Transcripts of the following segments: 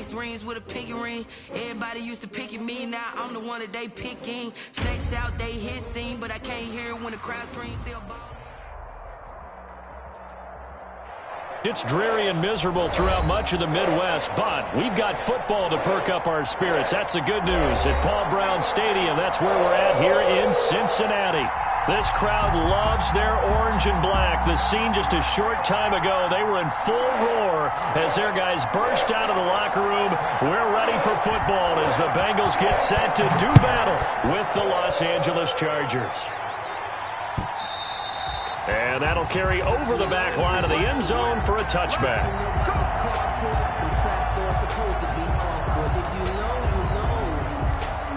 6 rings with a pinky ring. Everybody used to pick at me, now I'm the one that they picking. Snakes out, they hissing, but I can't hear it when the crowd screams still ball. It's dreary and miserable throughout much of the Midwest, but we've got football to perk up our spirits. That's the good news. At Paul Brown Stadium, that's where we're at here in Cincinnati. This crowd loves their orange and black. The scene just a short time ago, they were in full roar as their guys burst out of the locker room. We're ready for football as the Bengals get set to do battle with the Los Angeles Chargers. And that'll carry over the back line of the end zone for a touchback.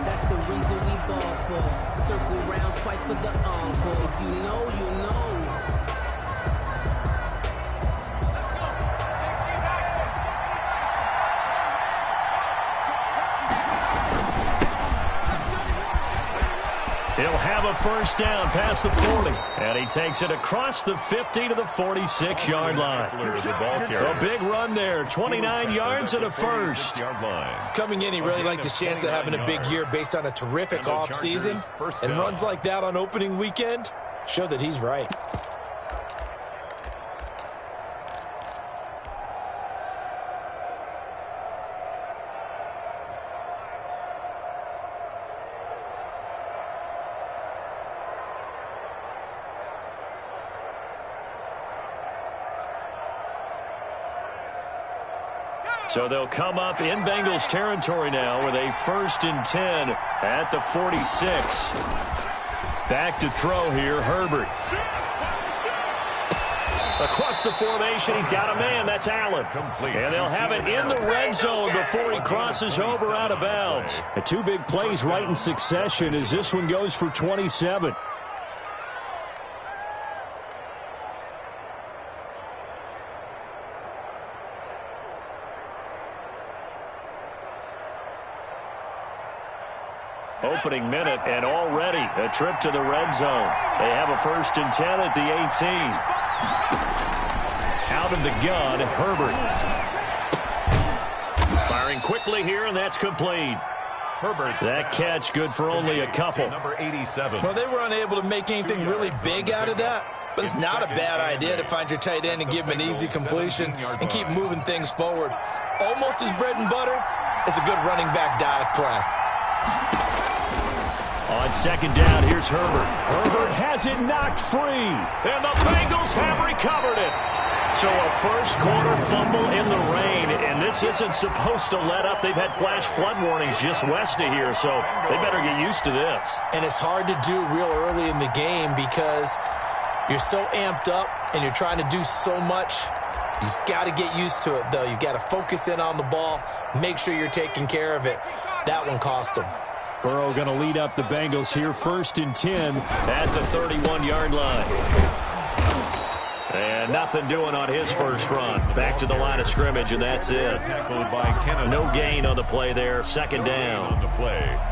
That's the reason we ball for. Circle round twice for the encore. If you know, you know. He'll have a first down past the 40. And he takes it across the 50 to the 46-yard line. A big run there, 29 yards and a first. Coming in, he really liked his chance of having a big year based on a terrific offseason. And runs like that on opening weekend show that he's right. So they'll come up in Bengals territory now with a 1st and 10 at the 46. Back to throw here, Herbert. Across the formation, he's got a man. That's Allen. And they'll have it in the red zone before he crosses over out of bounds. And 2 big plays right in succession as this one goes for 27. Opening minute, and already a trip to the red zone. They have a 1st and 10 at the 18. Out of the gun, Herbert. Firing quickly here, and that's complete. Herbert. That catch good for only a couple. Number 87. Well, they were unable to make anything really big out of that, but it's not a bad idea to find your tight end and give him an easy completion and keep moving things forward. Almost his bread and butter is a good running back dive play. On 2nd down, here's Herbert. Herbert has it knocked free, and the Bengals have recovered it. So a first-quarter fumble in the rain, and this isn't supposed to let up. They've had flash flood warnings just west of here, so they better get used to this. And it's hard to do real early in the game because you're so amped up and you're trying to do so much. You've got to get used to it, though. You've got to focus in on the ball, make sure you're taking care of it. That one cost them. Burrow going to lead up the Bengals here, 1st and 10 at the 31-yard line. And nothing doing on his first run. Back to the line of scrimmage, and that's it. No gain on the play there. 2nd down.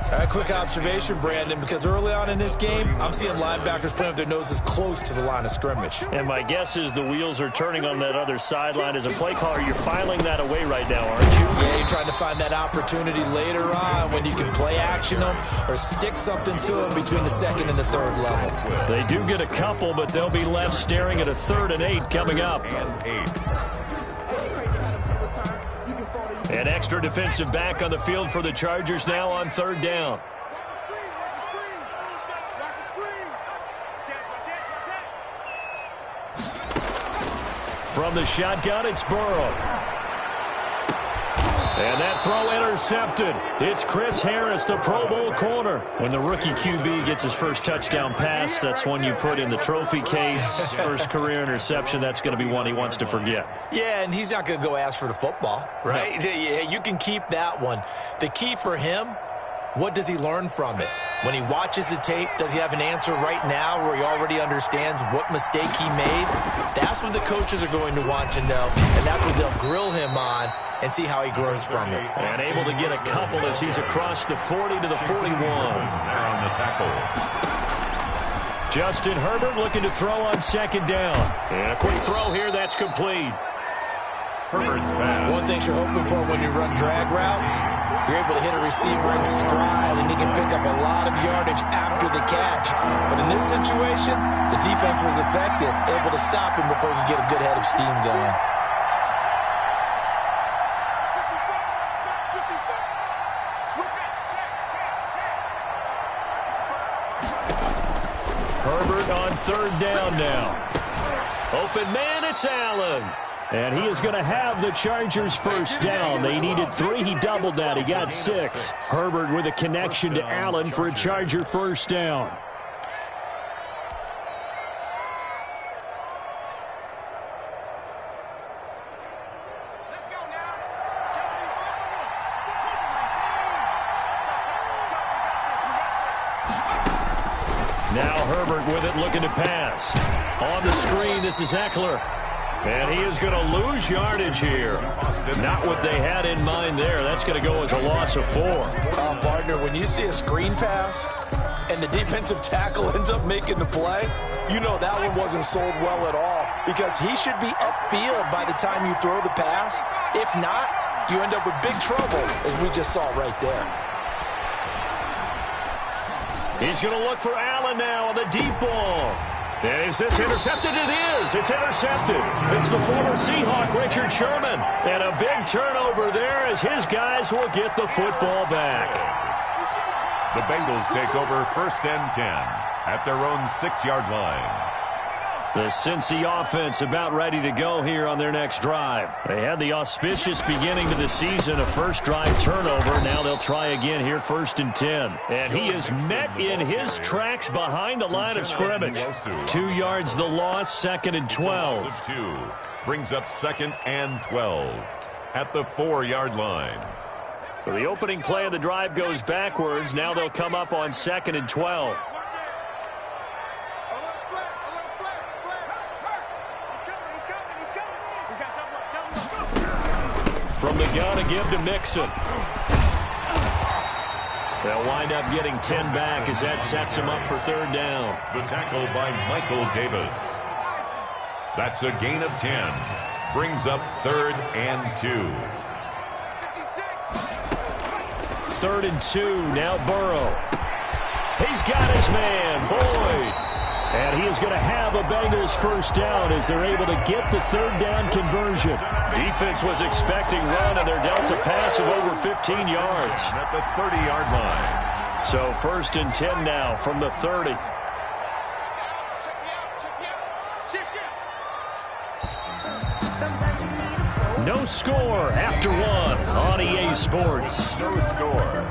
A quick observation, Brandon, because early on in this game, I'm seeing linebackers playing with their noses close to the line of scrimmage. And my guess is the wheels are turning on that other sideline. As a play caller, you're filing that away right now, aren't you? Yeah, you're trying to find that opportunity later on when you can play action them or stick something to them between the 2nd and the 3rd level. They do get a couple, but they'll be left staring at a 3rd and 8 coming up. An extra defensive back on the field for the Chargers now on 3rd down. From the shotgun, it's Burrow. And that throw intercepted. It's Chris Harris, the Pro Bowl corner. When the rookie QB gets his first touchdown pass, that's one you put in the trophy case. First career interception, that's going to be one he wants to forget. Yeah, and he's not going to go ask for the football, right? No. Yeah, you can keep that one. The key for him, what does he learn from it? When he watches the tape, does he have an answer right now where he already understands what mistake he made? That's what the coaches are going to want to know, and that's what they'll grill him on and see how he grows from it. And able to get a couple as he's across the 40 to the 41. There on the tackle. Justin Herbert looking to throw on 2nd down. And a quick throw here, that's complete. Herbert's pass. One thing you're hoping for when you run drag routes, you're able to hit a receiver in stride, and he can pick up a lot of yardage after the catch. But in this situation, the defense was effective, able to stop him before he could get a good head of steam going. Herbert on third down now. Open man, it's Allen. And he is going to have the Chargers first down. They needed 3. He doubled that. He got 6. Herbert with a connection to Allen for a Charger first down. Now Herbert with it, looking to pass. On the screen, this is Eckler. And he is going to lose yardage here. Not what they had in mind there. That's going to go as a loss of 4. Partner, when you see a screen pass and the defensive tackle ends up making the play, you know that one wasn't sold well at all, because he should be upfield by the time you throw the pass. If not, you end up with big trouble, as we just saw right there. He's going to look for Allen now on the deep ball. And is this intercepted? It is. It's intercepted. It's the former Seahawk, Richard Sherman. And a big turnover there as his guys will get the football back. The Bengals take over 1st and 10 at their own 6-yard line. The Cincy offense about ready to go here on their next drive. They had the auspicious beginning to the season, a first drive turnover. Now they'll try again here, 1st and 10. And he is met in his tracks behind the line of scrimmage. 2 yards the loss, 2nd and 12. 2 brings up 2nd and 12 at the 4-yard line. So the opening play of the drive goes backwards. Now they'll come up on 2nd and 12. From the gun, a give to Mixon. They'll wind up getting 10 back as that sets him up for 3rd down. The tackle by Michael Davis. That's a gain of 10. Brings up 3rd and 2. 3rd and 2, now Burrow. He's got his man, Boyd. And he is going to have a Bengals first down as they're able to get the 3rd down conversion. Defense was expecting run, and they're dealt a pass of over 15 yards. At the 30-yard line. So 1st and 10 now from the 30. No score after 1 on EA Sports. No score.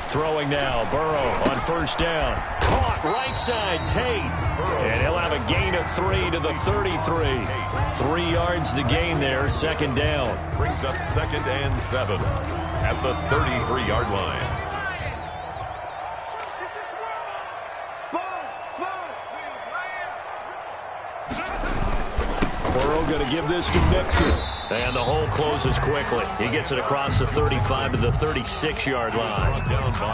Throwing now, Burrow on 1st down. Caught right side, Tate. And he'll have a gain of 3 to the 33. 3 yards the gain there, 2nd down. Brings up 2nd and 7 at the 33-yard line. Burrow going to give this to Mixon. And the hole closes quickly. He gets it across the 35 to the 36-yard line.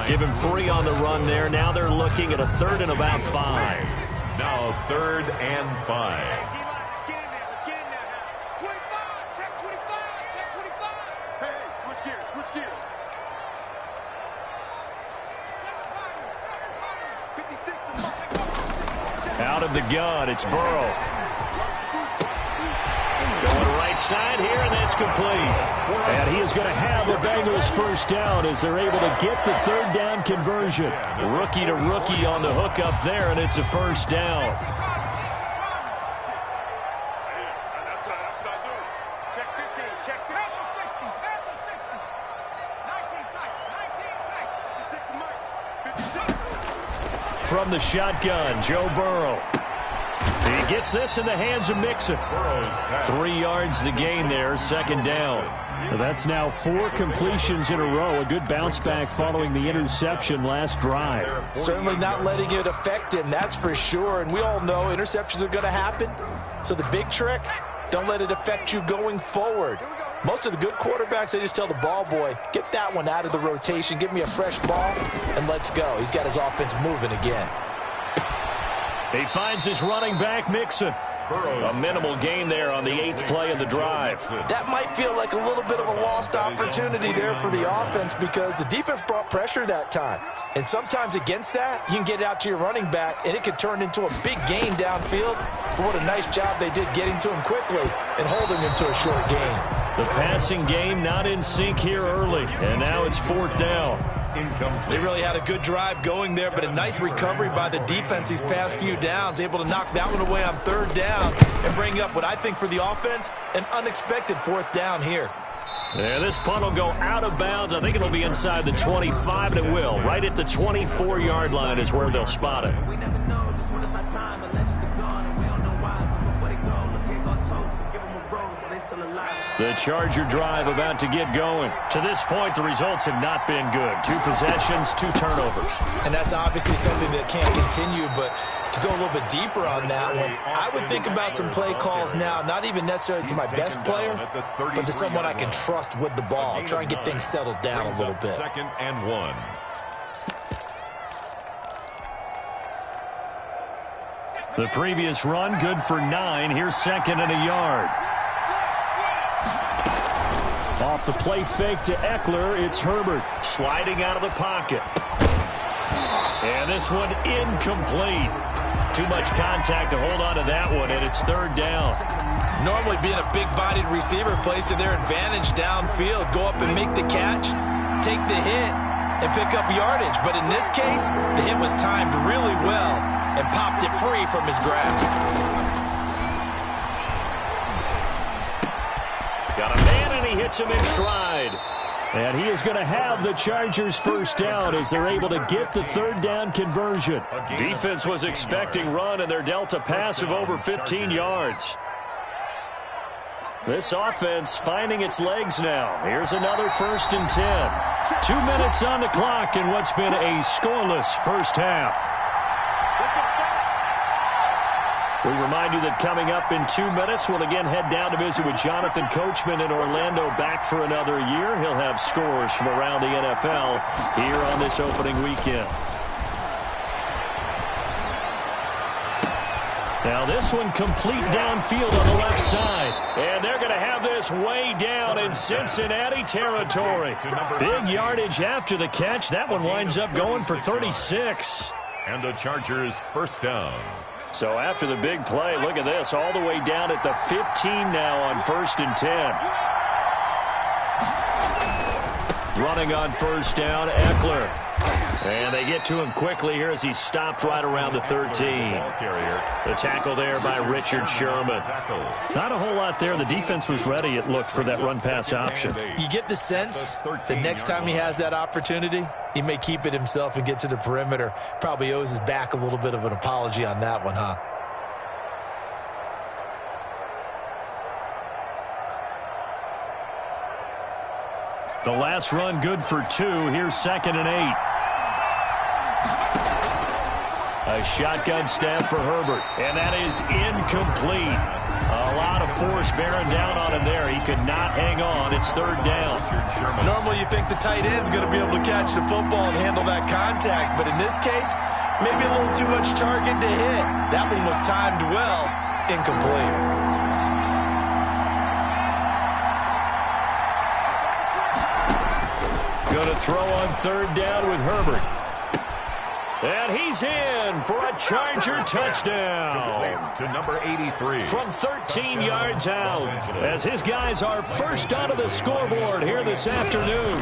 Give him 3 on the run there. Now they're looking at a 3rd and about 5. Now 3rd and 5. Out of the gun, it's Burrow. Going right side here, and that's complete. And he is going to have a Bengals first down as they're able to get the 3rd down conversion. Rookie to rookie on the hook up there, and it's a first down. From the shotgun, Joe Burrow. He gets this in the hands of Mixon. 3 yards the gain there, second down. That's now 4 completions in a row. A good bounce back following the interception last drive. Certainly not letting it affect him, that's for sure. And we all know interceptions are going to happen. So the big trick, don't let it affect you going forward. Most of the good quarterbacks, they just tell the ball boy, get that one out of the rotation, give me a fresh ball, and let's go. He's got his offense moving again. He finds his running back, Mixon. A minimal gain there on the 8th play of the drive. That might feel like a little bit of a lost opportunity there for the offense because the defense brought pressure that time. And sometimes against that, you can get it out to your running back, and it could turn into a big gain downfield. But what a nice job they did getting to him quickly and holding him to a short gain. The passing game not in sync here early, and now it's 4th down. They really had a good drive going there, but a nice recovery by the defense these past few downs, able to knock that one away on 3rd down and bring up what I think for the offense, an unexpected 4th down here. Yeah, this punt will go out of bounds. I think it'll be inside the 25, and it will. Right at the 24-yard line is where they'll spot it. We never know, just when it's our time, and legends are gone, and we don't know why. So before they go, look here, go toast, and give them a rose while they still alive. The Charger drive about to get going. To this point, the results have not been good. 2 possessions, 2 turnovers. And that's obviously something that can't continue, but to go a little bit deeper on that one, I would think about some play calls now, not even necessarily to my best player, but to someone I can trust with the ball. Try and get things settled down a little bit. 2nd and 1. The previous run, good for 9. Here's 2nd and a yard. Off the play fake to Eckler, it's Herbert sliding out of the pocket. And this one incomplete. Too much contact to hold on to that one, and it's 3rd down. Normally being a big-bodied receiver plays to their advantage downfield. Go up and make the catch, take the hit, and pick up yardage. But in this case, the hit was timed really well and popped it free from his grasp. Got a man, and he hits him in stride. And he is going to have the Chargers' 1st down as they're able to get the 3rd down conversion. Defense was expecting run, and they're dealt a pass of over 15 yards. This offense finding its legs now. Here's another 1st and 10. 2 minutes on the clock in what's been a scoreless first half. We remind you that coming up in 2 minutes, we'll again head down to visit with Jonathan Coachman in Orlando, back for another year. He'll have scores from around the NFL here on this opening weekend. Now this one complete downfield on the left side. And they're going to have this way down in Cincinnati territory. Big yardage after the catch. That one winds up going for 36. And the Chargers' 1st down. So after the big play, look at this, all the way down at the 15 now on 1st and 10. Running on 1st down, Eckler. And they get to him quickly here as he's stopped right around the 13. The tackle there by Richard Sherman. Not a whole lot there. The defense was ready, it looked, for that run-pass option. You get the sense the next time he has that opportunity, he may keep it himself and get to the perimeter. Probably owes his back a little bit of an apology on that one, huh? The last run good for 2. Here's 2nd and 8. A shotgun snap for Herbert, and that is incomplete. A lot of force bearing down on him there. He could not hang on. It's 3rd down. Normally you think the tight end's going to be able to catch the football and handle that contact, but in this case, maybe a little too much target to hit. That one was timed well, incomplete. Going to throw on 3rd down with Herbert. And he's in for a Charger touchdown. To number 83. From 13 yards out, as his guys are first onto the scoreboard here this afternoon.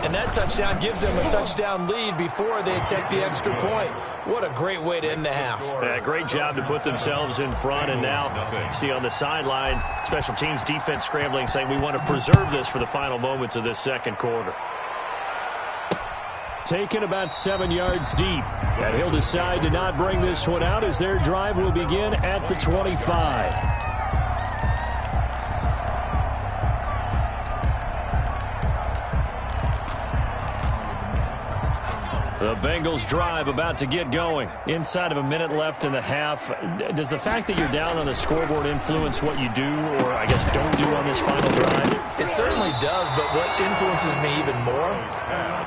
And that touchdown gives them a touchdown lead before they attempt the extra point. What a great way to end the half. Yeah, great job to put themselves in front. And now, see on the sideline, special teams defense scrambling, saying we want to preserve this for the final moments of this 2nd quarter. taken about 7 yards deep. And he'll decide to not bring this one out as their drive will begin at the 25. The Bengals drive about to get going. Inside of a minute left in the half. Does the fact that you're down on the scoreboard influence what you do, or I guess don't do on this final drive? It certainly does, but what influences me even more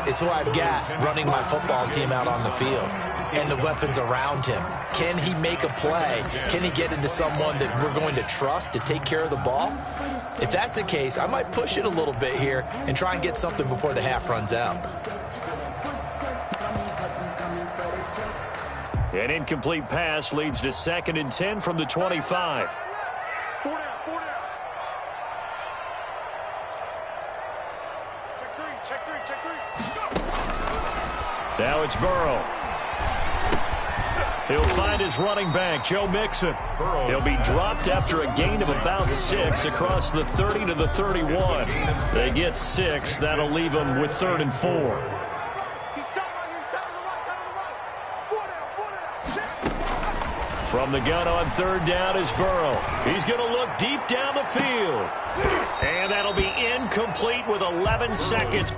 is who I've got running my football team out on the field and the weapons around him. Can he make a play? Can he get into someone that we're going to trust to take care of the ball? If that's the case, I might push it a little bit here and try and get something before the half runs out. An incomplete pass leads to 2nd and 10 from the 25. Four down. Check three. Now it's Burrow. He'll find his running back, Joe Mixon. He'll be dropped after a gain of about 6 across the 30 to the 31. They get 6. That'll leave them with 3rd and 4. From the gun on 3rd down is Burrow. He's going to look deep down the field. And that'll be incomplete with 11 seconds.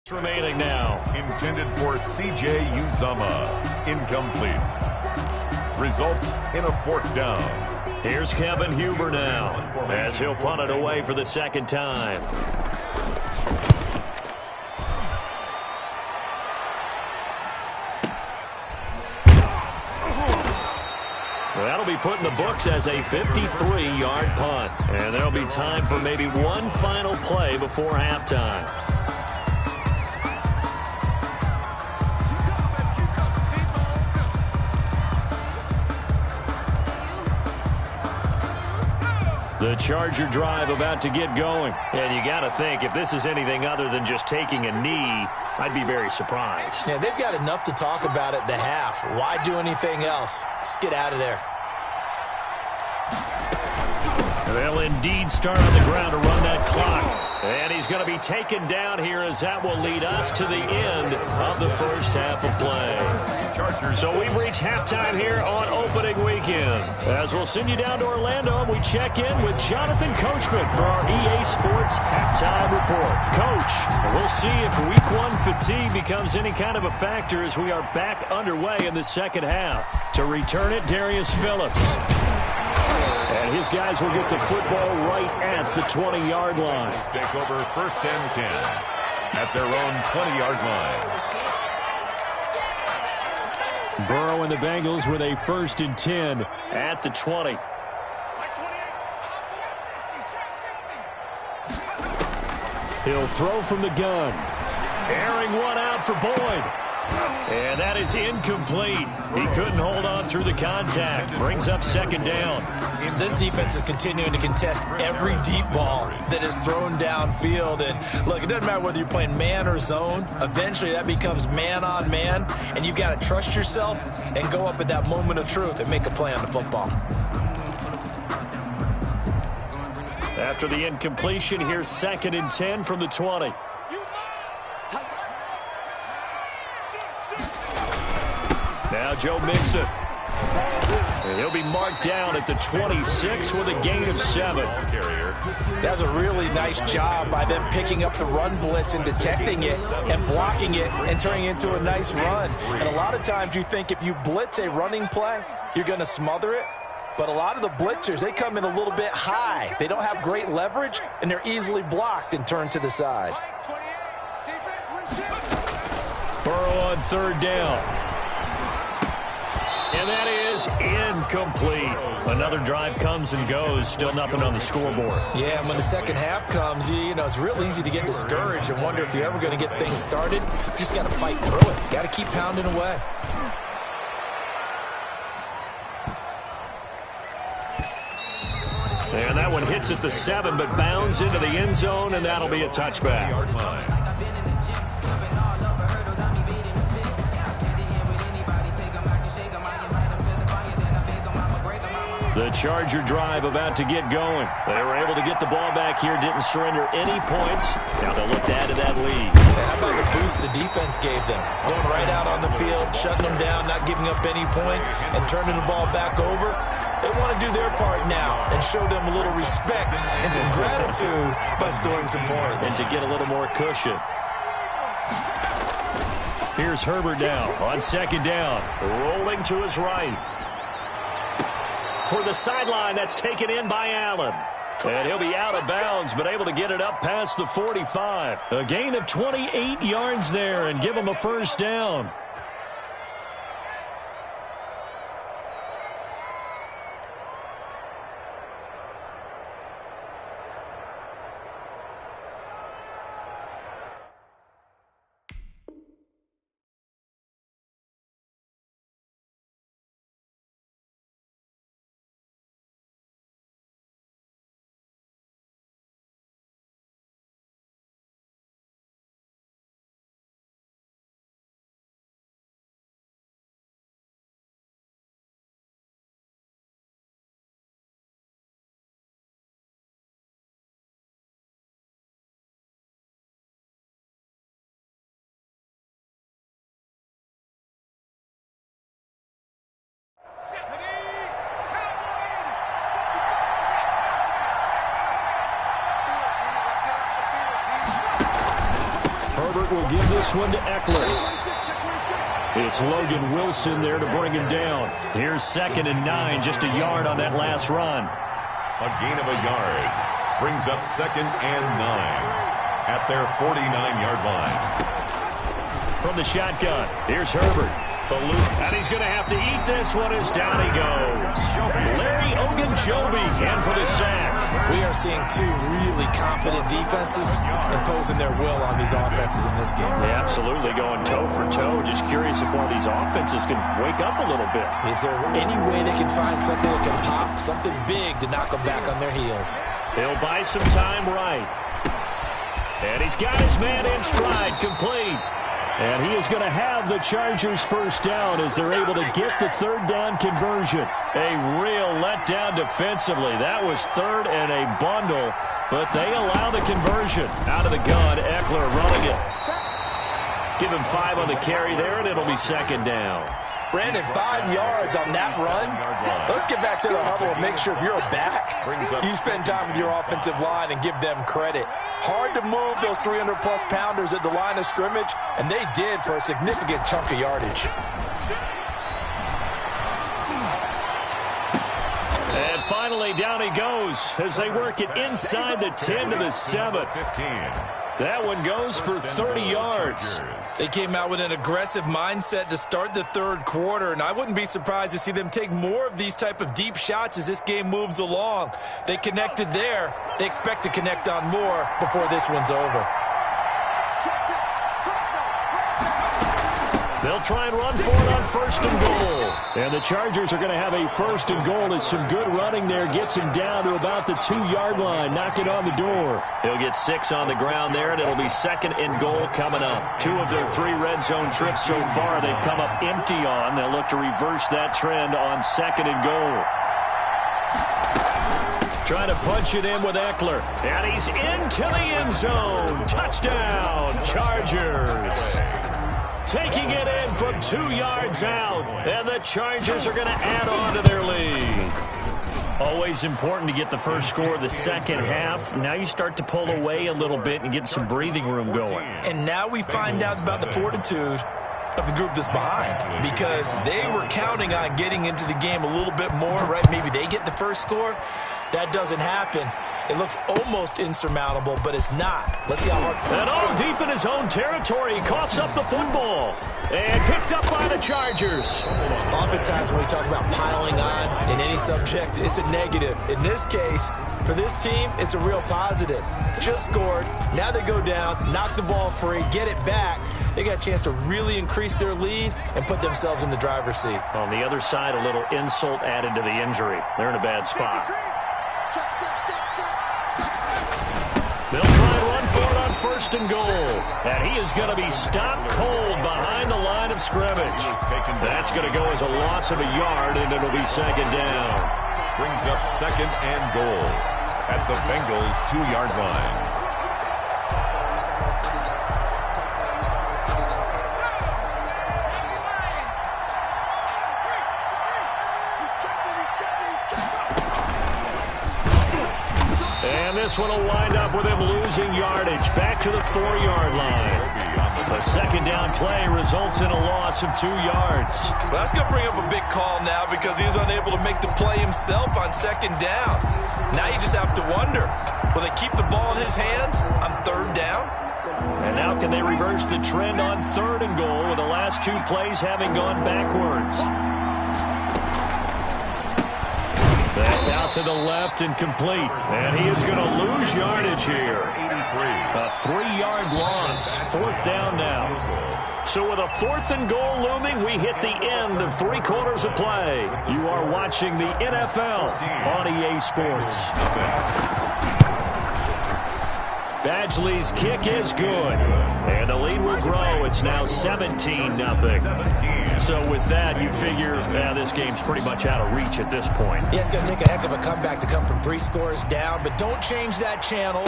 Remaining now. Intended for C.J. Uzama. Incomplete. Results in a 4th down. Here's Kevin Huber now as he'll punt it away for the 2nd time. That'll be put in the books as a 53-yard punt. And there'll be time for maybe one final play before halftime. The Charger drive about to get going. And you got to think, if this is anything other than just taking a knee, I'd be very surprised. Yeah, they've got enough to talk about at the half. Why do anything else? Just get out of there. They'll indeed start on the ground to run that clock. And he's going to be taken down here as that will lead us to the end of the first half of play. So we've reached halftime here on opening weekend. As we'll send you down to Orlando, we check in with Jonathan Coachman for our EA Sports Halftime Report. Coach, we'll see if Week 1 fatigue becomes any kind of a factor as we are back underway in the second half. To return it, Darius Phillips. And his guys will get the football right at the 20-yard line. Take over 1st and 10 at their own 20-yard line. Burrow and the Bengals with a 1st and 10 at the 20. He'll throw from the gun. Airing one out for Boyd. And that is incomplete. He couldn't hold on through the contact. Brings up 2nd down. This defense is continuing to contest every deep ball that is thrown downfield. And look, it doesn't matter whether you're playing man or zone. Eventually that becomes man on man. And you've got to trust yourself and go up at that moment of truth and make a play on the football. After the incompletion, here's 2nd and 10 from the 20. Now Joe Mixon. And he'll be marked down at the 26 with a gain of 7. That's a really nice job by them picking up the run blitz and detecting it and blocking it and turning it into a nice run. And a lot of times you think if you blitz a running play, you're going to smother it. But a lot of the blitzers, they come in a little bit high. They don't have great leverage, and they're easily blocked and turned to the side. Burrow on 3rd down. And that is incomplete. Another drive comes and goes. Still nothing on the scoreboard. Yeah, and when the second half comes, you know, it's real easy to get discouraged and wonder if you're ever going to get things started. You just got to fight through it. Got to keep pounding away. And that one hits at the 7, but bounds into the end zone, and that'll be a touchback. The Charger drive about to get going. They were able to get the ball back here, didn't surrender any points. Now they'll look to add to that lead. How about the boost the defense gave them? Going right out on the field, shutting them down, not giving up any points, and turning the ball back over. They want to do their part now and show them a little respect and some gratitude by scoring some points. And to get a little more cushion. Here's Herbert now on second down. Rolling to his right. For the sideline, that's taken in by Allen. And he'll be out of bounds, but able to get it up past the 45. A gain of 28 yards there and give him a first down. Herbert will give this one to Eckler. It's Logan Wilson there to bring him down. Here's 2nd and 9, just a yard on that last run. A gain of a yard brings up 2nd and 9 at their 49-yard line. From the shotgun, here's Herbert. And he's going to have to eat this one as down he goes. Larry Ogunjobi in for the sack. We are seeing two really confident defenses imposing their will on these offenses in this game. Yeah, absolutely, going toe for toe. Just curious if one of these offenses can wake up a little bit. Is there any way they can find something that can pop, something big to knock them back on their heels? He'll buy some time right. And he's got his man in stride, complete. And he is going to have the Chargers first down as they're able to get the 3rd down conversion. A real letdown defensively. That was 3rd and a bundle, but they allow the conversion. Out of the gun, Eckler running it. Give him 5 on the carry there, and it'll be 2nd down. Brandon, 5 yards on that run. Let's get back to the huddle and make sure if you're a back, you spend time with your offensive line and give them credit. Hard to move those 300-plus pounders at the line of scrimmage, and they did for a significant chunk of yardage. And finally, down he goes as they work it inside the 10 to the 7. That one goes for 30 yards. They came out with an aggressive mindset to start the 3rd quarter, and I wouldn't be surprised to see them take more of these type of deep shots as this game moves along. They connected there. They expect to connect on more before this one's over. They'll try and run for it on 1st and goal. And the Chargers are going to have a 1st and goal as some good running there gets him down to about the 2-yard line. Knock it on the door. He'll get 6 on the ground there, and it'll be 2nd and goal coming up. 2 of their 3 red zone trips so far they've come up empty on. They'll look to reverse that trend on 2nd and goal. Trying to punch it in with Eckler. And he's into the end zone. Touchdown, Chargers. Taking it in from 2 yards out. And the Chargers are going to add on to their lead. Always important to get the first score of the second half. Now you start to pull away a little bit and get some breathing room going. And now we find out about the fortitude of the group that's behind, because they were counting on getting into the game a little bit more, right? Maybe they get the first score. that doesn't happen. It looks almost insurmountable, but it's not. Let's see how hard. And all deep in his own territory, he coughs up the football. And picked up by the Chargers. Oftentimes when we talk about piling on in any subject, it's a negative. In this case, for this team, it's a real positive. Just scored. Now they go down, knock the ball free, get it back. They got a chance to really increase their lead and put themselves in the driver's seat. On the other side, a little insult added to the injury. They're in a bad spot. They'll try and run for it on 1st and goal. And he is going to be stopped cold behind the line of scrimmage. That's going to go as a loss of a yard, and it'll be 2nd down. Brings up 2nd and goal at the Bengals' 2-yard line. And this one will wind up with him losing yardage back to the 4-yard line. The 2nd down play results in a loss of 2 yards. Well, that's going to bring up a big call now because he's unable to make the play himself on 2nd down. Now you just have to wonder, will they keep the ball in his hands on 3rd down? And now can they reverse the trend on 3rd and goal with the last 2 plays having gone backwards? That's out to the left and complete. And he is going to lose yardage here. A 3-yard loss. 4th down now. So with a 4th and goal looming, we hit the end of 3 quarters of play. You are watching the NFL on EA Sports. Badgley's kick is good. And the lead will grow. It's now 17-0. So with that, you figure this game's pretty much out of reach at this point. Yeah, it's going to take a heck of a comeback to come from 3 scores down, but don't change that channel.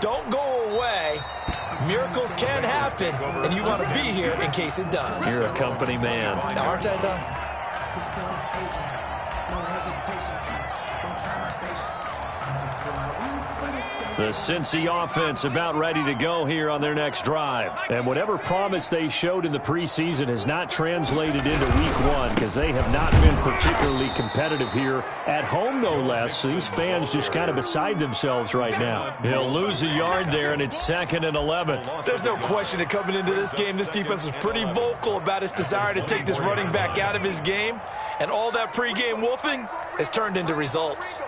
Don't go away. Miracles can happen, and you want to be here in case it does. You're a company man. Now, aren't I, though? The Cincy offense about ready to go here on their next drive. And whatever promise they showed in the preseason has not translated into week 1 because they have not been particularly competitive here at home, no less. So these fans just kind of beside themselves right now. They'll lose a yard there, and it's 2nd and 11. There's no question that coming into this game, this defense was pretty vocal about its desire to take this running back out of his game. And all that pregame wolfing has turned into results.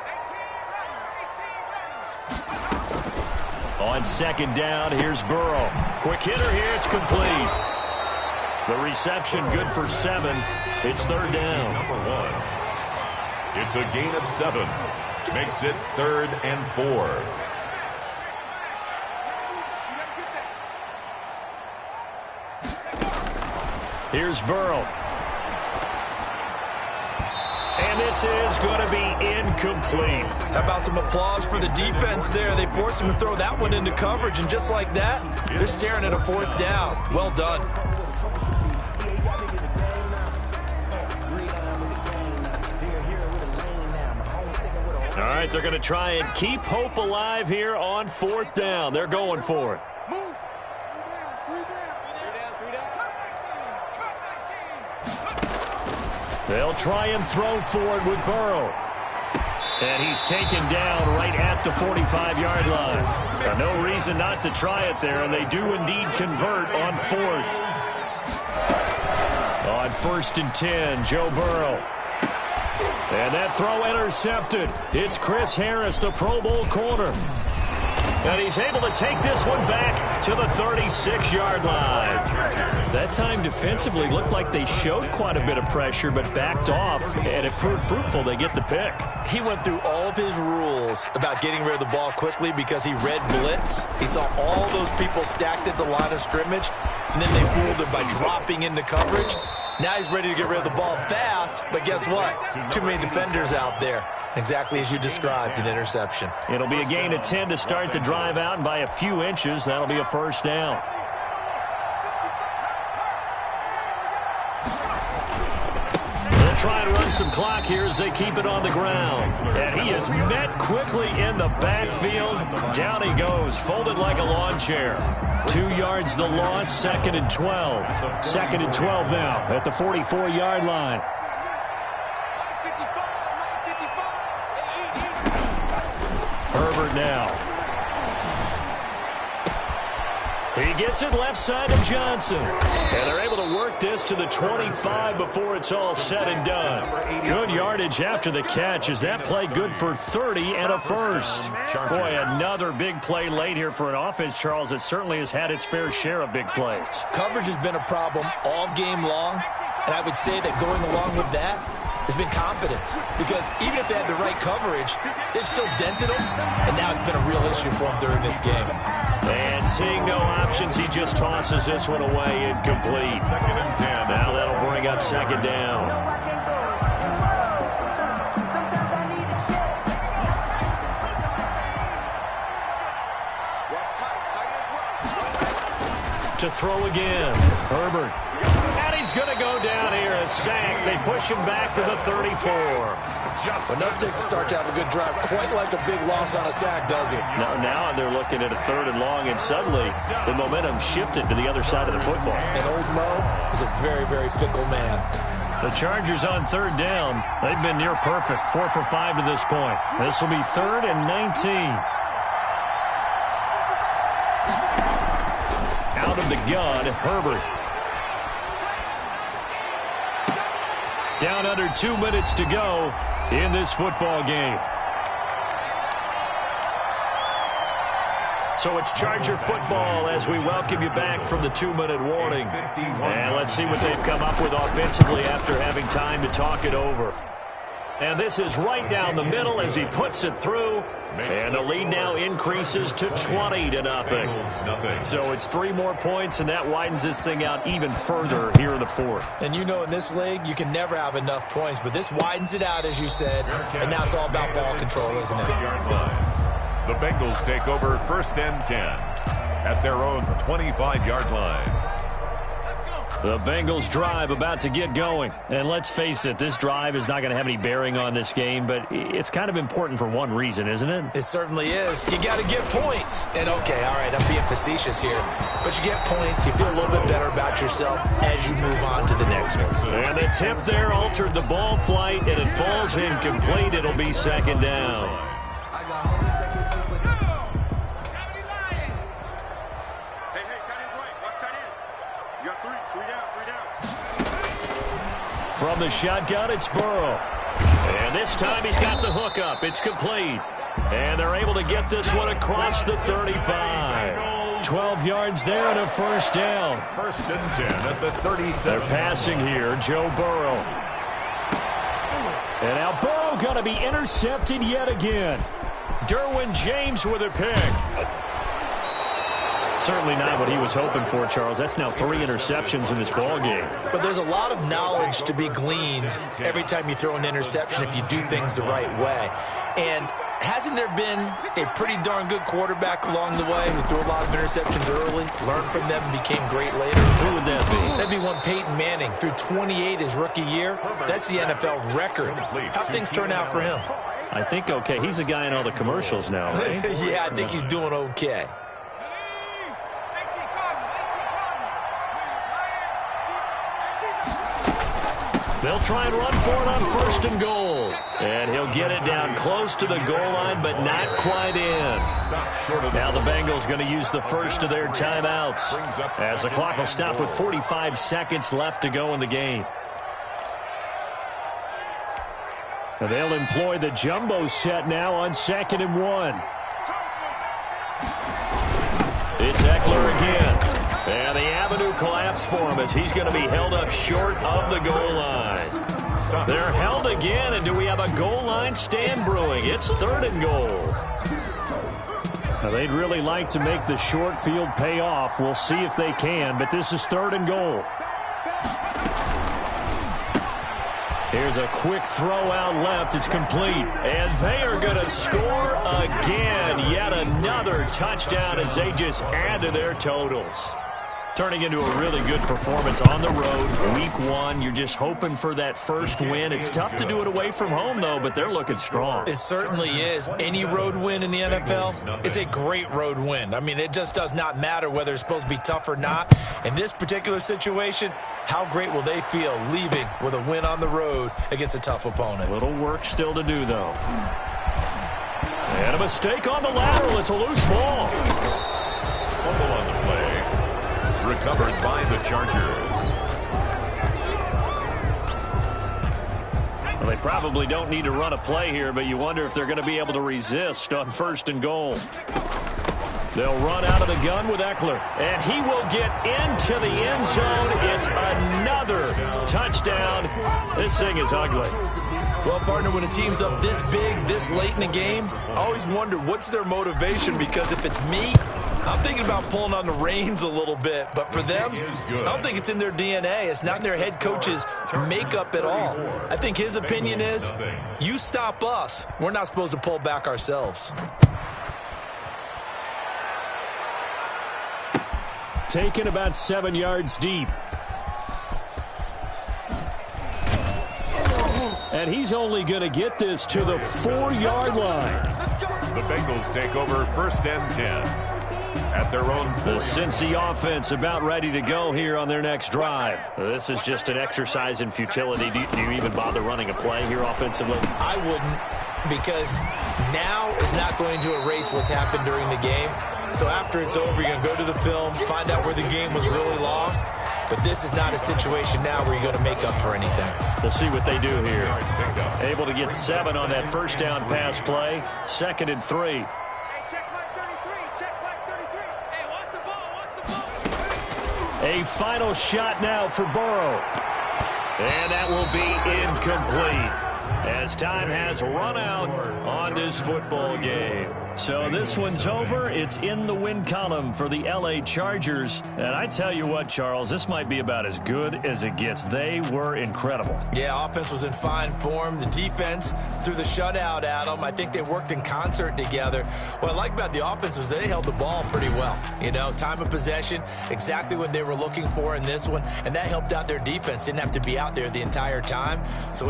On 2nd down, here's Burrow. Quick hitter here, it's complete. The reception good for 7. It's 3rd down. Number 1. It's a gain of 7. Makes it 3rd and 4. Here's Burrow. And this is going to be incomplete. How about some applause for the defense there? They forced him to throw that one into coverage, and just like that, they're staring at a 4th down. Well done. All right, they're going to try and keep hope alive here on 4th down. They're going for it. They'll try and throw forward with Burrow. And he's taken down right at the 45-yard line. No reason not to try it there, and they do indeed convert on 4th. On 1st and 10, Joe Burrow. And that throw intercepted. It's Chris Harris, the Pro Bowl corner. And he's able to take this one back to the 36-yard line. That time defensively looked like they showed quite a bit of pressure but backed off, and it proved fruitful. They get the pick. He went through all of his rules about getting rid of the ball quickly because he read blitz. He saw all those people stacked at the line of scrimmage, and then they fooled him by dropping into coverage. Now he's ready to get rid of the ball fast, but guess what? Too many defenders out there. Exactly as you described, an interception. It'll be a gain of 10 to start the drive out, and by a few inches, that'll be a 1st down. They'll try and run some clock here as they keep it on the ground. And he is met quickly in the backfield. Down he goes, folded like a lawn chair. 2 yards the loss, 2nd and 12. 2nd and 12 now at the 44-yard line. Herbert now. He gets it left side to Johnson. And they're able to work this to the 25 before it's all said and done. Good yardage after the catch. Is that play good for 30 and a first? Boy, another big play late here for an offense, Charles, that certainly has had its fair share of big plays. Coverage has been a problem all game long, and I would say that going along with that has been confidence. Because even if they had the right coverage, they've still dented them, and now it's been a real issue for them during this game. And seeing no options, he just tosses this one away, incomplete. Second and 10. Now that'll bring up second down. To throw again, Herbert. And he's going to go down here, a sack. They push him back to the 34. Enough takes a start to have a good drive. Quite like a big loss on a sack, does it? Now they're looking at a third and long, and suddenly the momentum shifted to the other side of the football. And old Mo is a very, very fickle man. The Chargers on third down. They've been near perfect, 4 for 5 to this point. This will be 3rd and 19. Out of the gun, Herbert. Down under 2 minutes to go in this football game. So it's Charger football as we welcome you back from the 2-minute warning. And let's see what they've come up with offensively after having time to talk it over. And this is right down the middle as he puts it through. And the lead now increases to 20-0. So it's 3 more points, and that widens this thing out even further here in the 4th. And you know in this league, you can never have enough points, but this widens it out, as you said, and now it's all about ball control, isn't it? The Bengals take over 1st and 10 at their own 25-yard line. The Bengals drive about to get going. And let's face it, this drive is not going to have any bearing on this game, but it's kind of important for one reason, isn't it? It certainly is. You got to get points. And okay, all right, I'm being facetious here. But you get points, you feel a little bit better about yourself as you move on to the next one. And the tip there altered the ball flight, and it falls incomplete. It'll be 2nd down. From the shotgun, it's Burrow. And this time he's got the hook up. It's complete. And they're able to get this one across the 35. 12 yards there and a first down. 1st and 10 at the 37. They're passing here, Joe Burrow. And now Burrow going to be intercepted yet again. Derwin James with a pick. Certainly not what he was hoping for, Charles. That's now 3 interceptions in this ball game. But there's a lot of knowledge to be gleaned every time you throw an interception if you do things the right way. And hasn't there been a pretty darn good quarterback along the way who threw a lot of interceptions early, learned from them, and became great later? Who would that be? That'd be one Peyton Manning. Threw 28 his rookie year. That's the NFL record. How things turn out for him? I think okay. He's a guy in all the commercials now, right? Yeah, I think he's doing okay. They'll try and run for it on 1st and goal. And he'll get it down close to the goal line, but not quite in. Now the Bengals going to use the first of their timeouts, as the clock will stop with 45 seconds left to go in the game. And they'll employ the jumbo set now on 2nd and 1. It's Eckler again. And the avenue collapsed for him as he's going to be held up short of the goal line. They're held again, and do we have a goal line stand brewing? It's 3rd and goal. Now, they'd really like to make the short field pay off. We'll see if they can, but this is 3rd and goal. Here's a quick throw out left. It's complete. And they are going to score again. Yet another touchdown as they just add to their totals. Turning into a really good performance on the road. Week 1, you're just hoping for that first win. It's tough to do it away from home, though, but they're looking strong. It certainly is. Any road win in the NFL is a great road win. I mean, it just does not matter whether it's supposed to be tough or not. In this particular situation, how great will they feel leaving with a win on the road against a tough opponent? Little work still to do, though. And a mistake on the lateral. It's a loose ball. Fumble on the play. Recovered by the Chargers. Well, they probably don't need to run a play here, but you wonder if they're going to be able to resist on 1st and goal. They'll run out of the gun with Eckler, and he will get into the end zone. It's another touchdown. This thing is ugly. Well, partner, when a team's up this big, this late in the game, I always wonder what's their motivation, because if it's me, I'm thinking about pulling on the reins a little bit. But for them, I don't think it's in their DNA. It's not in their head coach's makeup at all. I think his opinion is, you stop us, we're not supposed to pull back ourselves. Taken about 7 yards deep. And he's only going to get this to the 4-yard line. The Bengals take over 1st and 10 at their own 4. The Cincy offense about ready to go here on their next drive. This is just an exercise in futility. Do you even bother running a play here offensively? I wouldn't, because now is not going to erase what's happened during the game. So after it's over, you're going to go to the film, find out where the game was really lost. But this is not a situation now where you're going to make up for anything. We'll see what they do here. Able to get 7 on that first down pass play. 2nd and 3. Hey, check Mike 33. Check Mike 33. Hey, what's the ball? What's the ball? A final shot now for Burrow. And that will be incomplete, as time has run out on this football game. So this one's over. It's in the win column for the L.A. Chargers. And I tell you what, Charles, this might be about as good as it gets. They were incredible. Yeah, offense was in fine form. The defense threw the shutout at them. I think they worked in concert together. What I like about the offense was they held the ball pretty well. You know, time of possession, exactly what they were looking for in this one. And that helped out their defense. Didn't have to be out there the entire time. So